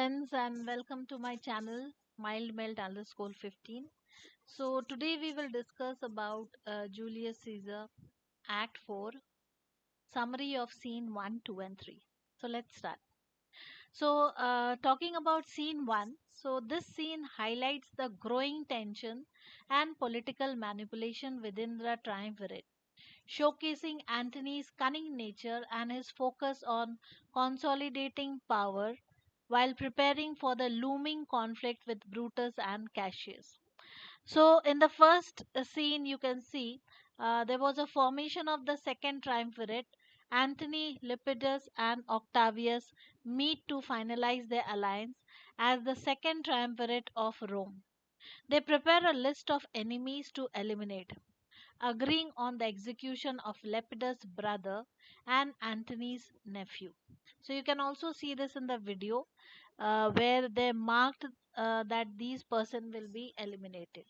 friends, and welcome to my channel mildmelt_15. So today we will discuss about Julius Caesar Act 4 summary of scene 1, 2 and 3. So let's start. Talking about scene 1, so this scene highlights the growing tension and political manipulation within the triumvirate, showcasing Antony's cunning nature and his focus on consolidating power while preparing for the looming conflict with Brutus and Cassius. So, in the first scene, you can see there was a formation of the second triumvirate. Antony, Lepidus, and Octavius meet to finalize their alliance as the second triumvirate of Rome. They prepare a list of enemies to eliminate, agreeing on the execution of Lepidus' brother and Antony's nephew. So you can also see this in the video where they marked that these person will be eliminated.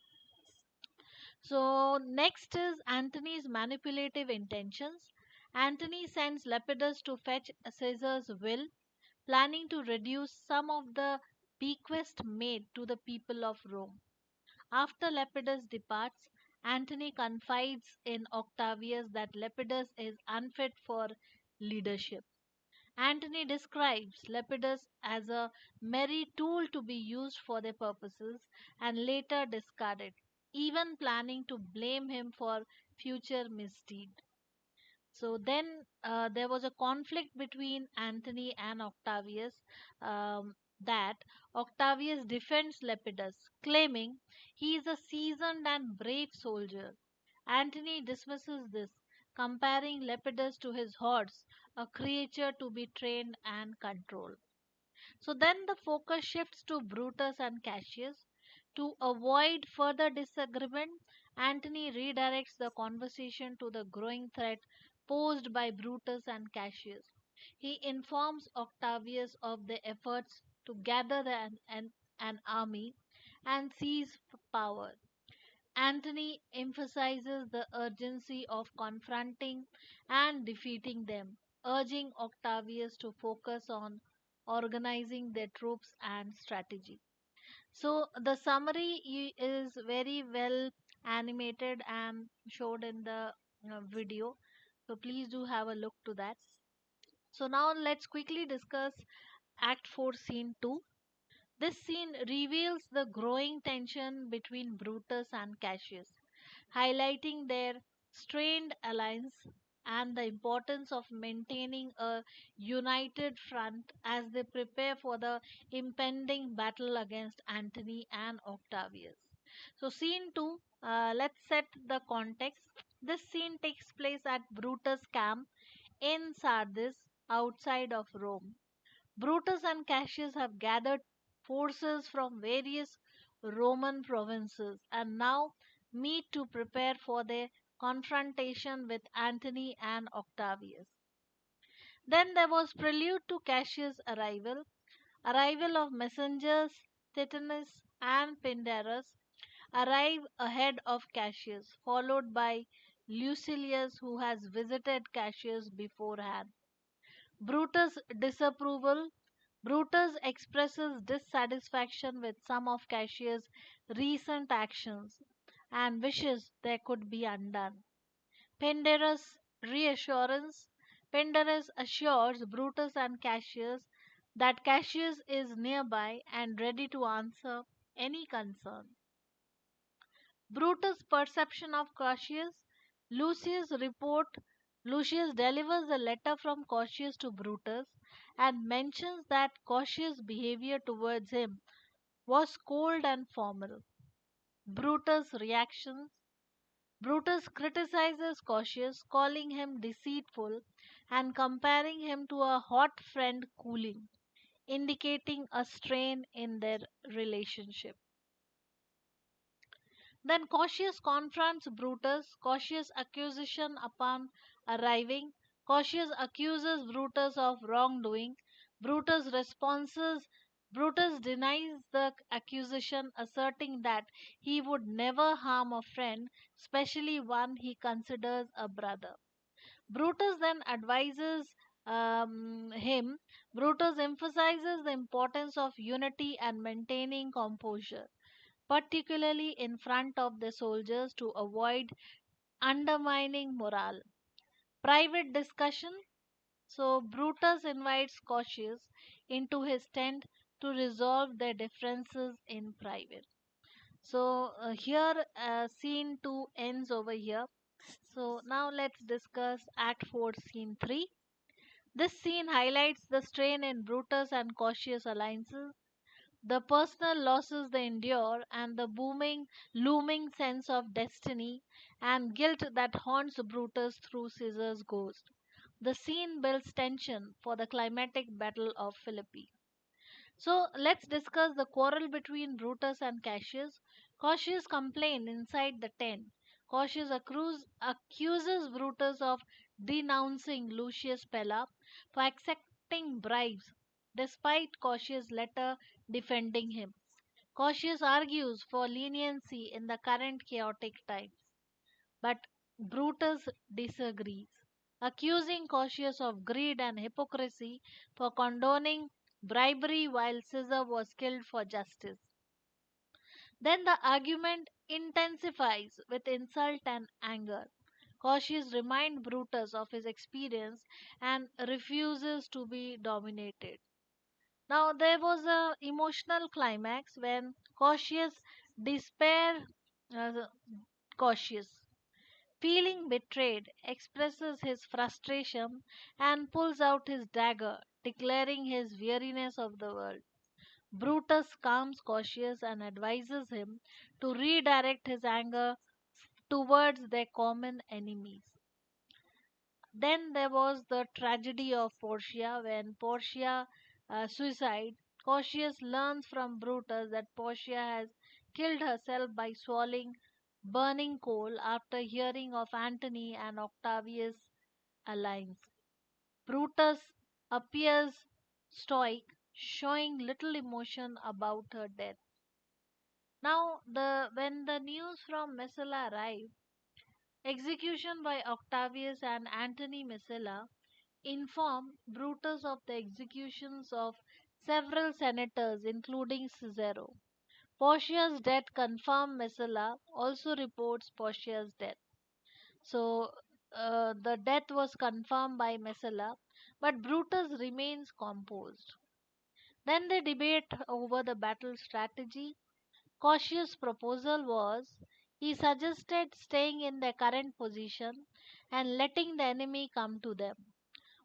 So next is Antony's manipulative intentions. Antony sends Lepidus to fetch Caesar's will, planning to reduce some of the bequest made to the people of Rome. After Lepidus departs, Antony confides in Octavius that Lepidus is unfit for leadership. Antony describes Lepidus as a merry tool to be used for their purposes and later discarded, even planning to blame him for future misdeed. So then there was a conflict between Antony and Octavius, that Octavius defends Lepidus, claiming he is a seasoned and brave soldier. Antony dismisses this, comparing Lepidus to his horse, a creature to be trained and controlled. So then the focus shifts to Brutus and Cassius. To avoid further disagreement, Antony redirects the conversation to the growing threat posed by Brutus and Cassius. He informs Octavius of the efforts to gather an army and seize power. Antony emphasizes the urgency of confronting and defeating them, urging Octavius to focus on organizing their troops and strategy. So the summary is very well animated and showed in the video. So please do have a look to that. So now let's quickly discuss Act 4 Scene 2. This scene reveals the growing tension between Brutus and Cassius, highlighting their strained alliance and the importance of maintaining a united front as they prepare for the impending battle against Antony and Octavius. So, scene 2, let's set the context. This scene takes place at Brutus' camp in Sardis, outside of Rome. Brutus and Cassius have gathered forces from various Roman provinces and now meet to prepare for their confrontation with Antony and Octavius. Then there was prelude to Cassius' arrival of messengers. Titanus and Pindarus arrive ahead of Cassius, followed by Lucilius, who has visited Cassius beforehand. Brutus' disapproval. Brutus expresses dissatisfaction with some of Cassius' recent actions and wishes they could be undone. Pindarus' reassurance. Pindarus assures Brutus and Cassius that Cassius is nearby and ready to answer any concern. Brutus' perception of Cassius. Lucius' report. Lucius delivers a letter from Cassius to Brutus and mentions that Cassius' behavior towards him was cold and formal. Brutus' reactions. Brutus criticizes Cassius, calling him deceitful and comparing him to a hot friend cooling, indicating a strain in their relationship. Then Cassius confronts Brutus. Cassius' accusation upon arriving. Cassius accuses Brutus of wrongdoing. Brutus responses. Brutus denies the accusation, asserting that he would never harm a friend, especially one he considers a brother. Brutus then advises him Brutus emphasizes the importance of unity and maintaining composure, particularly in front of the soldiers to avoid undermining morale. Private discussion. So Brutus invites Cautius into his tent to resolve their differences in private. So here scene 2 ends over here. So now let's discuss Act 4 Scene 3. This scene highlights the strain in Brutus and Cautius alliances, the personal losses they endure, and the looming sense of destiny and guilt that haunts Brutus through Caesar's ghost. The scene builds tension for the climatic battle of Philippi. So let's discuss the quarrel between Brutus and Cassius. Cassius complained inside the tent. Cassius accuses Brutus of denouncing Lucius Pella for accepting bribes, despite Cassius' letter defending him. Cassius argues for leniency in the current chaotic times, but Brutus disagrees, accusing Cassius of greed and hypocrisy for condoning bribery while Caesar was killed for justice. Then the argument intensifies with insult and anger. Cassius reminds Brutus of his experience and refuses to be dominated. Now there was a emotional climax when Cassius despair uh, Cautious, feeling betrayed, expresses his frustration and pulls out his dagger, declaring his weariness of the world. Brutus calms Cautious and advises him to redirect his anger towards their common enemies. Then there was the tragedy of Portia when Portia suicide. Cautious learns from Brutus that Portia has killed herself by swallowing burning coal after hearing of Antony and Octavius' alliance. Brutus appears stoic, showing little emotion about her death. Now, when the news from Messala arrived, execution by Octavius and Antony Messala informed Brutus of the executions of several senators, including Cicero. Portia's death confirmed Messala also reports Portia's death. So the death was confirmed by Messala, but Brutus remains composed. Then they debate over the battle strategy. Cautious' proposal was he suggested staying in their current position and letting the enemy come to them.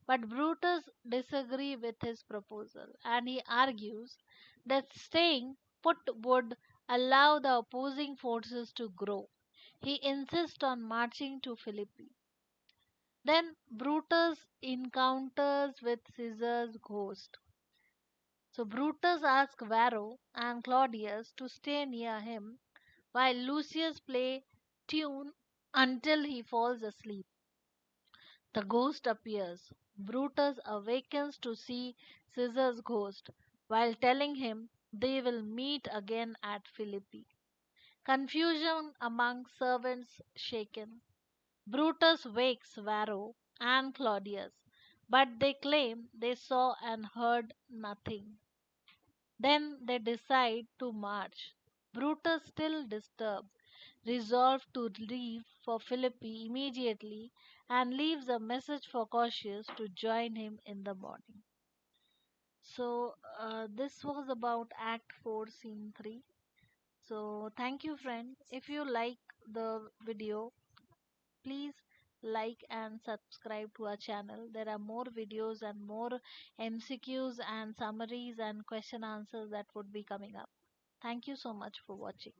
But Brutus disagrees with his proposal and he argues that staying put would allow the opposing forces to grow. He insists on marching to Philippi. Then Brutus encounters with Caesar's ghost. So Brutus asks Varro and Claudius to stay near him while Lucius play tune until he falls asleep. The ghost appears. Brutus awakens to see Caesar's ghost while telling him they will meet again at Philippi. Confusion among servants shaken. Brutus wakes Varro and Claudius, but they claim they saw and heard nothing. Then they decide to march. Brutus, still disturbed, resolves to leave for Philippi immediately and leaves a message for Cautius to join him in the morning. So, this was about Act 4, Scene 3. So, thank you, friend. If you like the video, please like and subscribe to our channel. There are more videos and more MCQs and summaries and question answers that would be coming up. Thank you so much for watching.